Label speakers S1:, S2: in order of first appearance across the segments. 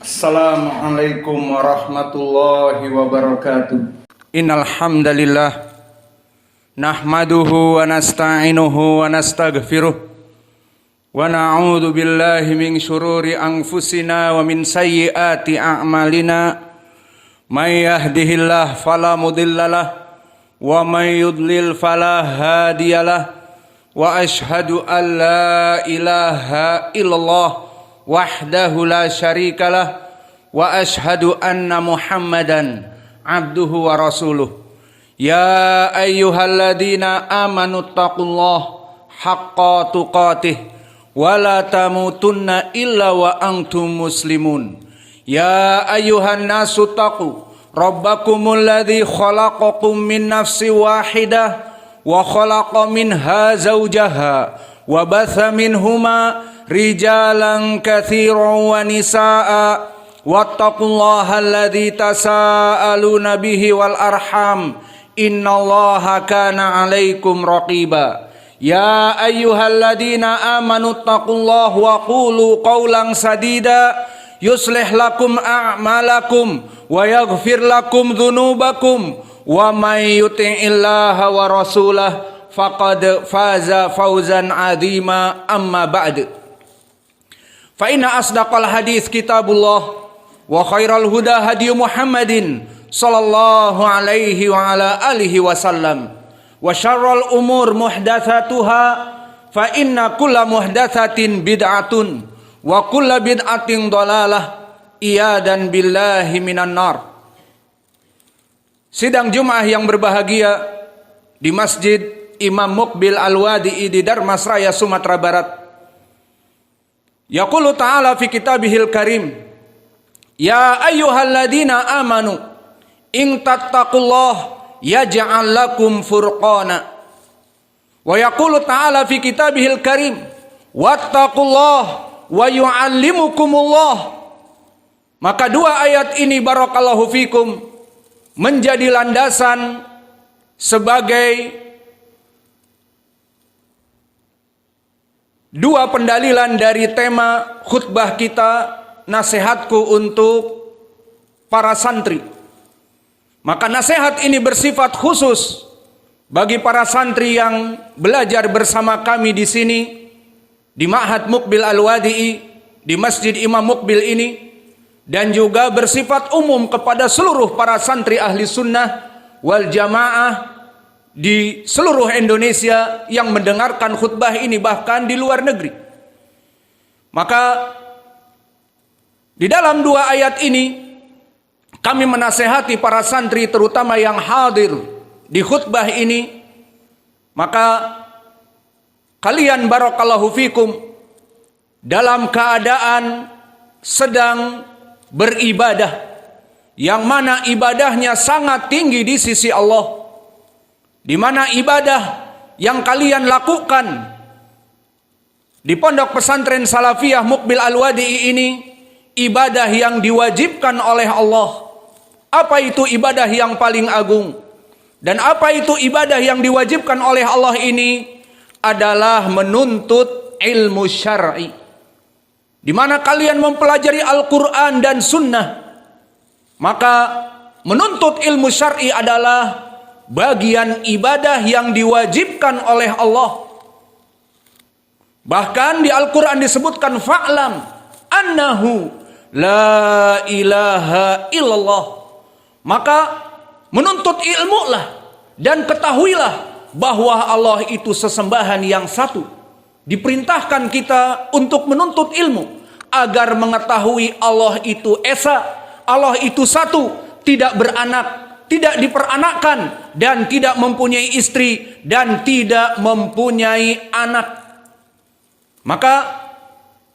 S1: Assalamualaikum warahmatullahi wabarakatuh. Innal hamdalillah nahmaduhu wa nasta'inuhu wa nastaghfiruh wa na'udzu billahi min syururi anfusina wa min sayyiati a'malina. May yahdihillahu fala mudhillalah wa may yudlil fala hadiyalah. Wa ashhadu an la ilaha illallah wahdahu la syarikalah wa ashhadu anna Muhammadan abduhu wa rasuluh. Ya ayyuhalladzina amanu taqullaha haqqa tuqatih wa la tamutunna illa wa antum muslimun. Ya ayyuhan nasu taqu rabbakumul ladzi khalaqakum min nafsin wahidah wa khalaqa minha zawjaha wa batha minhuma rijalan katsiran wa nisaa wattaqullaha alladzi tasaaluna bihi wal arham innallaha kana 'alaikum raqiba. Ya ayyuhalladzina amanu taqullaha wa qulu qawlan sadida yuslih lakum a'malakum wa yaghfir lakum dzunubakum wa may yuti'illaha wa rasulahu faqad faza fawzan 'azima. Amma ba'd. Fa inna asdaqal hadits kitabullah wa khairal huda hadi Muhammadin sallallahu alaihi wa ala alihi wasallam wa syarrul umur muhdatsatuha fa inna kulla muhdatsatin bid'atun wa kulla bid'atin dhalalah iyadan billahi minan nar. Sidang Jumat yang berbahagia di Masjid Imam Muqbil Al-Wadi'i di Darmasraya, Sumatera Barat. Yaqulu ta'ala fi kitabihil karim, ya ayyuhalladzina amanu in tattaqullah yaj'al lakum furqana. Wa yaqulu ta'ala fi kitabihil karim, wattaqullah wa yu'allimukumullah. Maka dua ayat ini barakallahu fikum menjadi landasan sebagai dua pendalilan dari tema khutbah kita, nasihatku untuk para santri. Maka nasihat ini bersifat khusus bagi para santri yang belajar bersama kami di sini di Ma'had Muqbil Al-Wadi'i, di Masjid Imam Muqbil ini, dan juga bersifat umum kepada seluruh para santri ahli sunnah wal jamaah di seluruh Indonesia yang mendengarkan khutbah ini, bahkan di luar negeri. Maka di dalam dua ayat ini kami menasehati para santri terutama yang hadir di khutbah ini. Maka kalian barakallahu fikum dalam keadaan sedang beribadah, yang mana ibadahnya sangat tinggi di sisi Allah, di mana ibadah yang kalian lakukan di Pondok Pesantren Salafiyah Muqbil Al-Wadi'i ini ibadah yang diwajibkan oleh Allah. Apa itu ibadah yang paling agung? Dan apa itu ibadah yang diwajibkan oleh Allah ini? Adalah menuntut ilmu syar'i, di mana kalian mempelajari Al-Quran dan Sunnah. Maka menuntut ilmu syar'i adalah bagian ibadah yang diwajibkan oleh Allah. Bahkan di Al-Quran disebutkan fa'lam annahu la ilaha illallah. Maka menuntut ilmu lah dan ketahuilah bahwa Allah itu sesembahan yang satu. Diperintahkan kita untuk menuntut ilmu agar mengetahui Allah itu esa, Allah itu satu, tidak beranak, tidak diperanakkan, dan tidak mempunyai istri, dan tidak mempunyai anak. Maka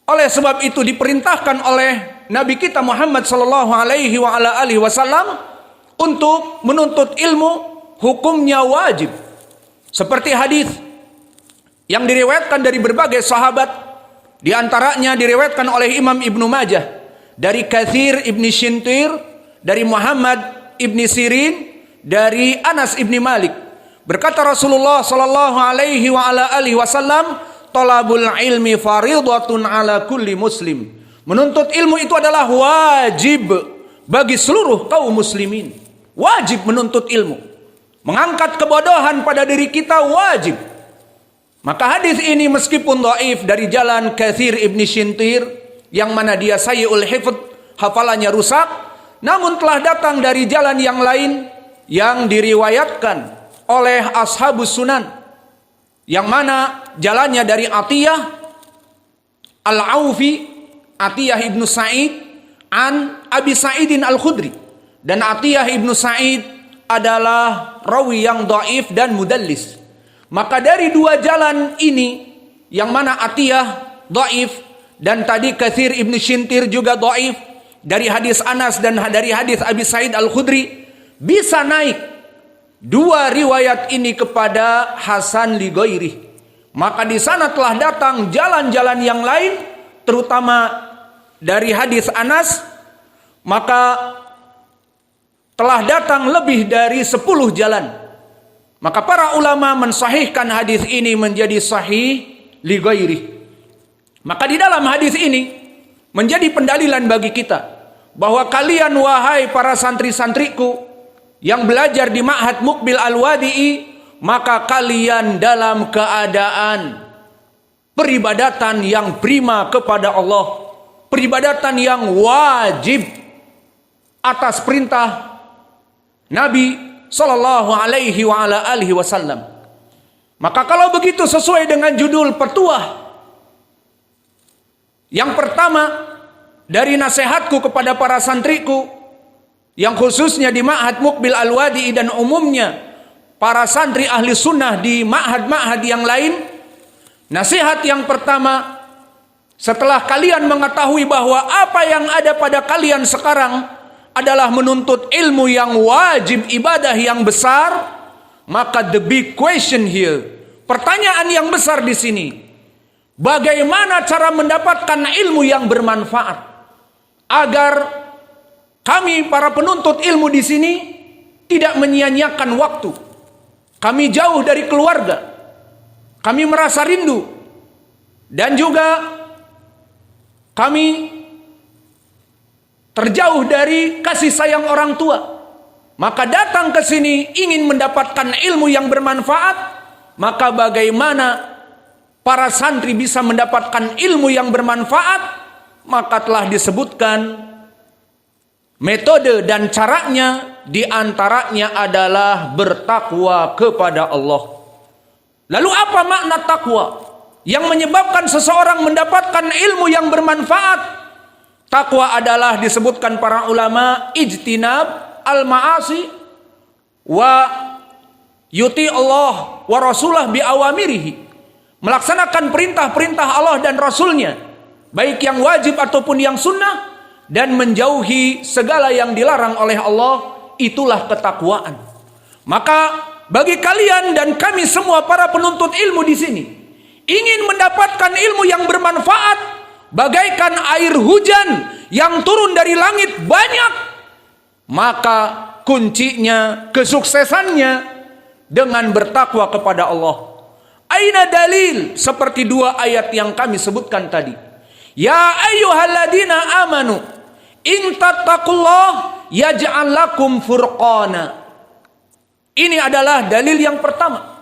S1: oleh sebab itu diperintahkan oleh Nabi kita Muhammad sallallahu alaihi wa ala alihi wasallam untuk menuntut ilmu, hukumnya wajib. Seperti hadis yang diriwayatkan dari berbagai sahabat, di antaranya diriwayatkan oleh Imam Ibnu Majah dari Katsir Ibni Shintir, dari Muhammad Ibni Sirin, dari Anas Ibni Malik. Berkata Rasulullah sallallahu alaihi wa ala alihi wasallam, talabul ilmi faridatun ala kulli muslim Menuntut ilmu itu adalah wajib bagi seluruh kaum muslimin. Wajib menuntut ilmu. Mengangkat kebodohan pada diri kita wajib. Maka hadis ini meskipun dhaif dari jalan Katsir ibn Shintir, yang mana dia sayyi'ul hifdz, hafalannya rusak, namun telah datang dari jalan yang lain yang diriwayatkan oleh ashabus sunan, yang mana jalannya dari Atiyah Al-Aufi, Atiyah ibnu Sa'id an Abi Sa'idin Al-Khudri. Dan Atiyah ibnu Sa'id adalah rawi yang dhaif dan mudallis. Maka dari dua jalan ini, yang mana Atiyah dhaif dan tadi Katsir ibnu Shintir juga dhaif, dari hadis Anas dan dari hadis Abi Sa'id Al-Khudri, bisa naik dua riwayat ini kepada Hasan li ghairi. Maka di sana telah datang jalan-jalan yang lain, terutama dari hadis Anas, maka telah datang lebih dari 10 jalan. Maka para ulama mensahihkan hadis ini menjadi sahih li ghairi. Maka di dalam hadis ini menjadi pendalilan bagi kita bahwa kalian wahai para santri-santriku yang belajar di Ma'had Muqbil Al-Wadi'i, maka kalian dalam keadaan peribadatan yang prima kepada Allah, peribadatan yang wajib atas perintah Nabi sallallahu alaihi wa ala alihi wasallam. Maka kalau begitu sesuai dengan judul petuah yang pertama dari nasihatku kepada para santriku, yang khususnya di Ma'had Muqbil Al-Wadi'i dan umumnya para santri ahli sunnah di ma'had-ma'had yang lain, nasihat yang pertama, setelah kalian mengetahui bahwa apa yang ada pada kalian sekarang adalah menuntut ilmu yang wajib, ibadah yang besar, maka the big question here, pertanyaan yang besar di sini, bagaimana cara mendapatkan ilmu yang bermanfaat agar kami para penuntut ilmu di sini tidak menyia-nyiakan waktu. Kami jauh dari keluarga, kami merasa rindu, dan juga kami terjauh dari kasih sayang orang tua. Maka datang ke sini ingin mendapatkan ilmu yang bermanfaat. Maka bagaimana para santri bisa mendapatkan ilmu yang bermanfaat? Maka telah disebutkan metode dan caranya, diantaranya adalah bertakwa kepada Allah. Lalu apa makna takwa yang menyebabkan seseorang mendapatkan ilmu yang bermanfaat? Takwa adalah disebutkan para ulama ijtinab al-ma'asi wa yuti Allah wa rasulah bi awamirihi. Melaksanakan perintah-perintah Allah dan Rasulnya, baik yang wajib ataupun yang sunnah, dan menjauhi segala yang dilarang oleh Allah, itulah ketakwaan. Maka bagi kalian dan kami semua para penuntut ilmu di sini, ingin mendapatkan ilmu yang bermanfaat, bagaikan air hujan yang turun dari langit banyak, maka kuncinya, kesuksesannya dengan bertakwa kepada Allah. Aina dalil? Seperti dua ayat yang kami sebutkan tadi. Ya ayyuhalladzina amanu in tattaqullah yaj'al lakum furqana. Ini adalah dalil yang pertama.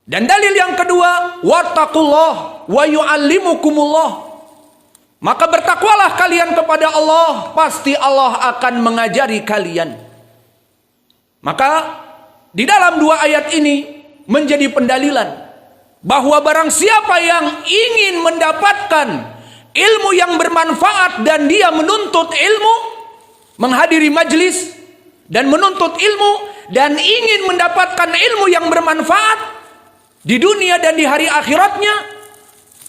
S1: Dan dalil yang kedua, wattaqullah wa yu'allimukumullah. Maka bertakwalah kalian kepada Allah, pasti Allah akan mengajari kalian. Maka di dalam dua ayat ini menjadi pendalilan bahwa barang siapa yang ingin mendapatkan ilmu yang bermanfaat dan dia menuntut ilmu, menghadiri majlis dan menuntut ilmu dan ingin mendapatkan ilmu yang bermanfaat di dunia dan di hari akhiratnya,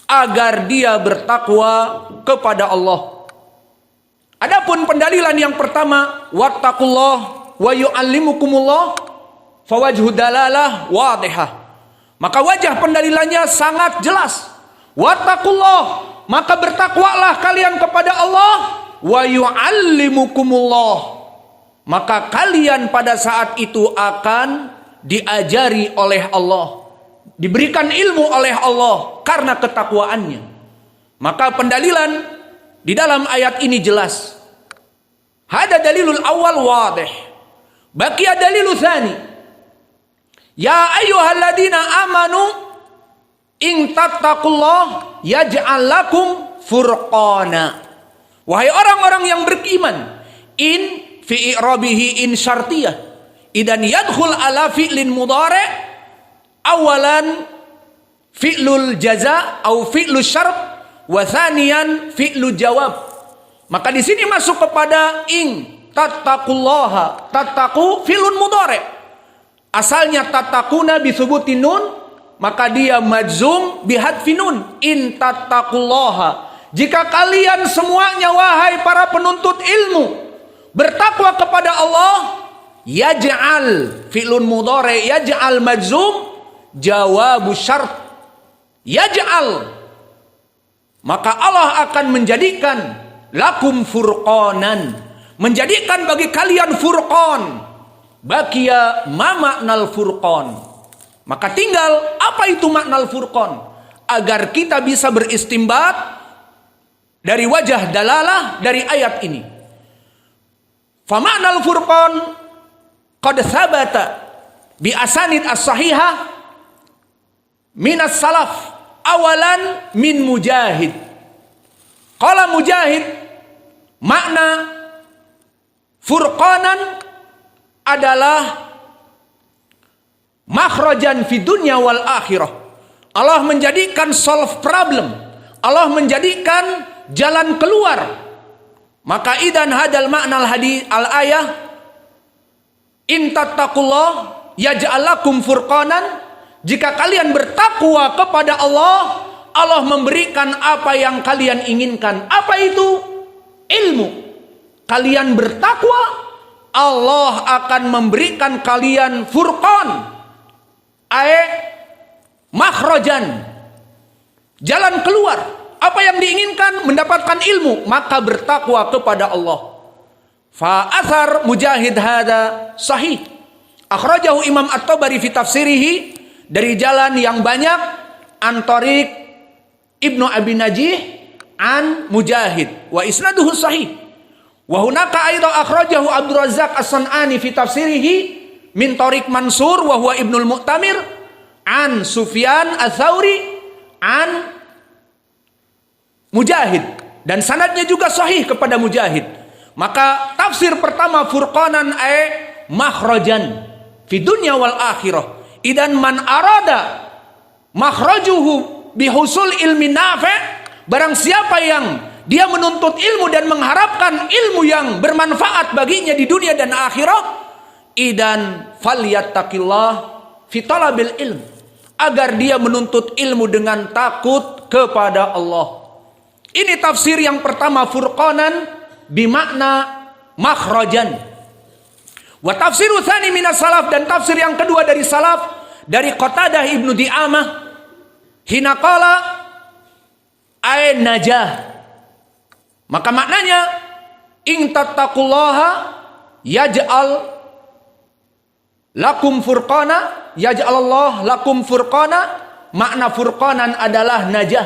S1: agar dia bertakwa kepada Allah. Adapun pendalilan yang pertama, wattaqullah wa yu'allimukumullah, fawajhu dalalah wadihah. Maka wajah pendalilannya sangat jelas. Wattaqullah, maka bertakwalah kalian kepada Allah, wa yu'allimukumullah, maka kalian pada saat itu akan diajari oleh Allah, diberikan ilmu oleh Allah karena ketakwaannya. Maka pendalilan di dalam ayat ini jelas. Hada dalilul awal wadih. Baqiya dalilu tsani. Ya ayyuhalladzina amanu in tattaqullah yaj'al lakum furqana. Wahai orang-orang yang beriman, in fi i'rabihi in syartiyah. Idan yadkhul ala fi'lin mudhari' awalan fi'lul jaza atau fi'lul syart wa thaniyan fi'lul jawab. Maka di sini masuk kepada in tattaqullaha. Tattaqu fi'lun mudhari'. Asalnya tattaquna bi thubutin nun, maka dia majzum bi hadfin nun. In tattaqullaha. Jika kalian semuanya wahai para penuntut ilmu bertakwa kepada Allah, yaj'al fi'lun mudhari' yaj'al majzum jawabu syart. Yaj'al, maka Allah akan menjadikan lakum furqanan, menjadikan bagi kalian furqan. Baqiya ma maknal furqan. Maka tinggal apa itu maknal furqan, agar kita bisa beristimbat dari wajah dalalah dari ayat ini. Fa maknal furqan qad thabata bi asanid as-sahihah minas salaf awalan min Mujahid. Qala Mujahid, makna furqanan adalah makhrajan fi dunya wal akhirah. Allah menjadikan solve problem, Allah menjadikan jalan keluar. Maka idan hadal makna al ayah in tattaqullah yaj'al lakum furqanan. Jika kalian bertakwa kepada Allah, Allah memberikan apa yang kalian inginkan. Apa itu? Ilmu. Kalian bertakwa, Allah akan memberikan kalian furqan, makhrajan, jalan keluar. Apa yang diinginkan? Mendapatkan ilmu. Maka bertakwa kepada Allah. Fa athar Mujahid hada sahih. Akhrajahu Imam At-Tabari fi tafsirihi, dari jalan yang banyak, an tariq Ibnu Abi Najih an Mujahid wa isnaduhu sahih. Wa hunaka aidan akhrajahu Abdul Razzaq As-San'ani fi tafsirihi min tariq Mansur wa huwa Ibnul Mu'tamir an Sufyan Ats-Tsauri an Mujahid, dan sanadnya juga sahih kepada Mujahid. Maka tafsir pertama furqanan makhrajan fi dunya wal akhirah. Idan man arada makhrajuhu bihusul ilmi nafi', barang siapa yang dia menuntut ilmu dan mengharapkan ilmu yang bermanfaat baginya di dunia dan akhirat, idan falyattaqillah fi talabil ilm, agar dia menuntut ilmu dengan takut kepada Allah. Ini tafsir yang pertama furqanan bimakna makhrajan. Wa tafsiru tsani minas salaf, dan tafsir yang kedua dari salaf dari Qatadah Ibnu Di'amah hina qala ay najah. Maka maknanya in tattaqullaha yaj'al lakum furqana, yaj'alallah lakum furqana. Makna furqanan adalah najah,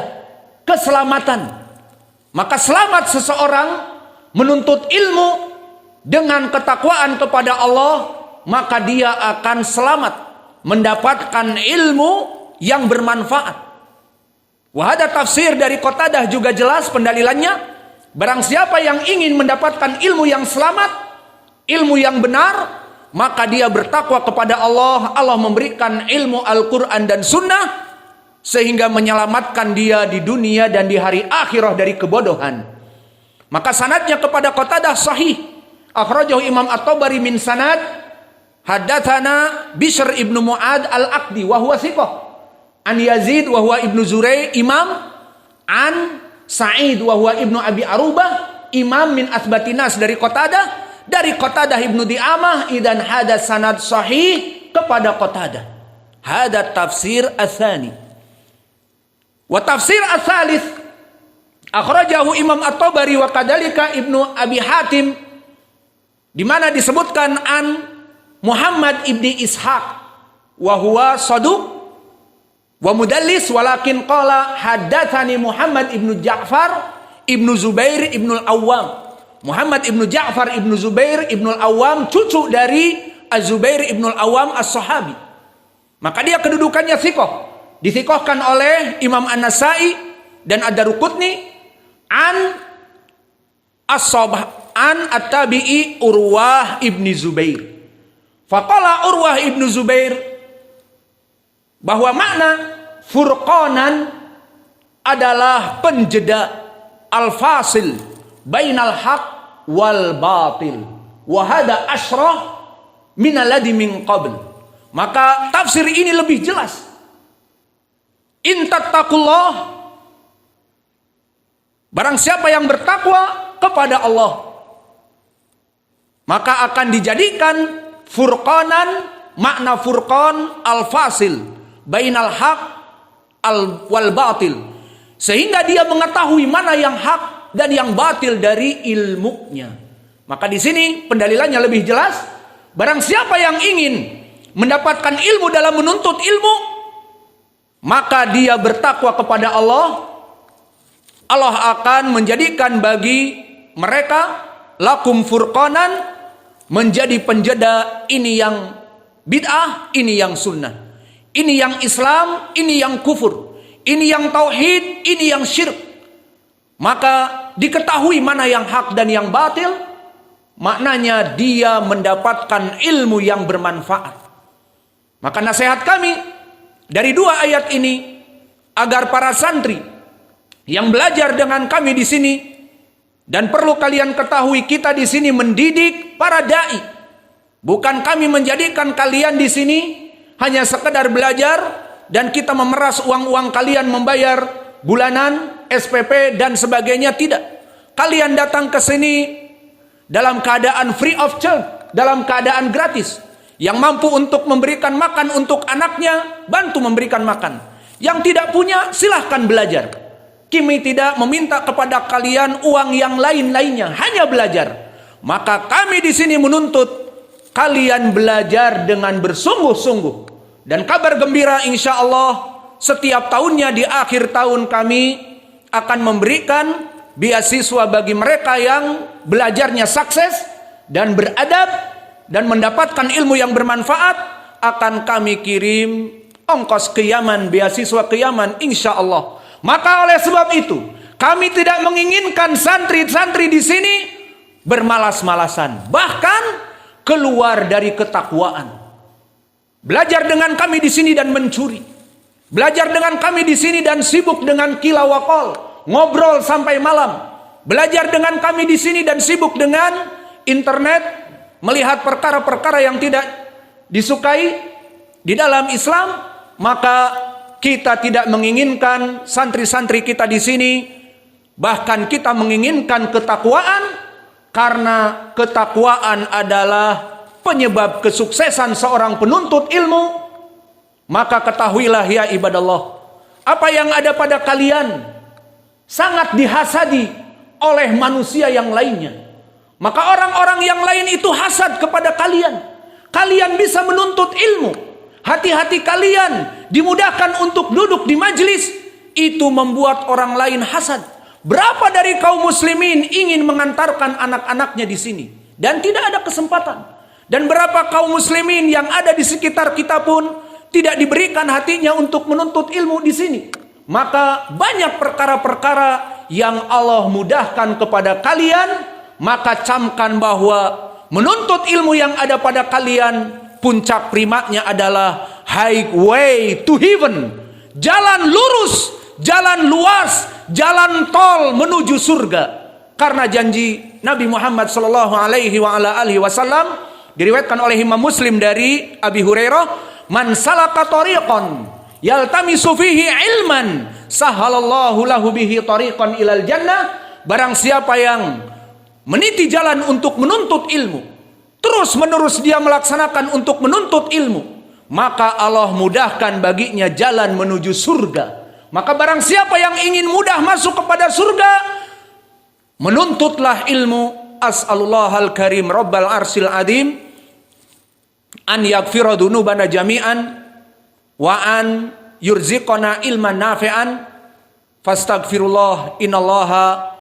S1: keselamatan. Maka selamat seseorang menuntut ilmu dengan ketakwaan kepada Allah, maka dia akan selamat mendapatkan ilmu yang bermanfaat. Wahada tafsir dari Qatadah juga jelas pendalilannya. Barang siapa yang ingin mendapatkan ilmu yang selamat, ilmu yang benar, maka dia bertakwa kepada Allah. Allah memberikan ilmu Al-Quran dan Sunnah, sehingga menyelamatkan dia di dunia dan di hari akhirah dari kebodohan. Maka sanadnya kepada Qatadah sahih. Akhrajahu Imam At-Tabari min sanad haddatsana Bishr ibnu Mu'ad al-Aqdi wa huwa thiqah an Yazid wa huwa ibnu Zurai imam an Sa'id wa huwa ibnu Abi Arubah imam min asbatinas dari Qatadah Ibnu Di'amah. Idan hada sanad sahih kepada Qatadah. Hada tafsir ats-tsani. Wa tafsir ats-tsalits akhrajahu Imam At-Tabari wa kadzalika Ibnu Abi Hatim, di mana disebutkan an Muhammad ibni Ishaq wa huwa saduq wa mudallis walakin qala haddatsani Muhammad ibnu Ja'far ibnu Zubair ibnu Al-Awwam. Muhammad ibnu Ja'far ibnu Zubair ibnu Al-Awwam, cucu dari Az-Zubair ibnu Al-Awwam as-sahabi. Maka dia kedudukannya thiqah. Dithiqahkan oleh Imam An-Nasai dan Ad-Daruqutni an as-sabah an at-tabi'i Urwah ibni Zubair. Faqala Urwah ibnu Zubair bahwa makna furqanan adalah penjeda, al-fasil bainal haq wal batil, wa hada asyrah min alladhi min qabl. Maka tafsir ini lebih jelas. In tattaqullah, barang siapa yang bertakwa kepada Allah, maka akan dijadikan furqanan, makna furqan al-fasil bainal haq wal batil, sehingga dia mengetahui mana yang hak dan yang batil dari ilmunya. Maka di sini pendalilannya lebih jelas. Barang siapa yang ingin mendapatkan ilmu dalam menuntut ilmu, maka dia bertakwa kepada Allah. Allah akan menjadikan bagi mereka lakum furqanan, menjadi penjeda. Ini yang bid'ah, ini yang sunnah, ini yang Islam, ini yang kufur, ini yang tauhid, ini yang syirik. Maka diketahui mana yang hak dan yang batil, maknanya dia mendapatkan ilmu yang bermanfaat. Maka nasihat kami dari dua ayat ini, agar para santri yang belajar dengan kami di sini, dan perlu kalian ketahui, kita di sini mendidik para dai. Bukan kami menjadikan kalian di sini hanya sekedar belajar dan kita memeras uang-uang kalian membayar bulanan, SPP dan sebagainya. Tidak. Kalian datang ke sini dalam keadaan free of charge, dalam keadaan gratis. Yang mampu untuk memberikan makan untuk anaknya, bantu memberikan makan. Yang tidak punya, silahkan belajar. Kami tidak meminta kepada kalian uang yang lain-lainnya, hanya belajar. Maka kami di sini menuntut kalian belajar dengan bersungguh-sungguh. Dan kabar gembira, insya Allah setiap tahunnya di akhir tahun kami akan memberikan beasiswa bagi mereka yang belajarnya sukses dan beradab dan mendapatkan ilmu yang bermanfaat. Akan kami kirim ongkos ke Yaman, beasiswa ke Yaman, insya Allah. Maka oleh sebab itu, kami tidak menginginkan santri-santri di sini bermalas-malasan, bahkan keluar dari ketakwaan. Belajar dengan kami di sini dan mencuri. Belajar dengan kami di sini dan sibuk dengan kila wakol, ngobrol sampai malam. Belajar dengan kami di sini dan sibuk dengan internet, melihat perkara-perkara yang tidak disukai di dalam Islam. Maka kita tidak menginginkan santri-santri kita di sini, bahkan kita menginginkan ketakwaan, karena ketakwaan adalah penyebab kesuksesan seorang penuntut ilmu. Maka ketahuilah ya ibadallah, apa yang ada pada kalian sangat dihasadi oleh manusia yang lainnya. Maka orang-orang yang lain itu hasad kepada kalian. Kalian bisa menuntut ilmu, hati-hati kalian dimudahkan untuk duduk di majelis, itu membuat orang lain hasad. Berapa dari kaum muslimin ingin mengantarkan anak-anaknya di sini dan tidak ada kesempatan. Dan berapa kaum muslimin yang ada di sekitar kita pun tidak diberikan hatinya untuk menuntut ilmu di sini. Maka banyak perkara-perkara yang Allah mudahkan kepada kalian. Maka camkan bahwa menuntut ilmu yang ada pada kalian, puncak primatnya adalah highway to heaven, jalan lurus, jalan luas, jalan tol menuju surga. Karena janji Nabi Muhammad sallallahu alaihi wasallam diriwayatkan oleh Imam Muslim dari Abi Hurairah, man salaka tariqan yaltamisu fihi ilman sahalallahu lahu bihi tariqan ilal jannah. Barang siapa yang meniti jalan untuk menuntut ilmu, terus menerus dia melaksanakan untuk menuntut ilmu, maka Allah mudahkan baginya jalan menuju surga. Maka barang siapa yang ingin mudah masuk kepada surga, menuntutlah ilmu. As'alullahal karim rabbal arsil adim an yaghfira dunubana jami'an wa an yurziqona ilman nafi'an. Fastaghfirullah innallaha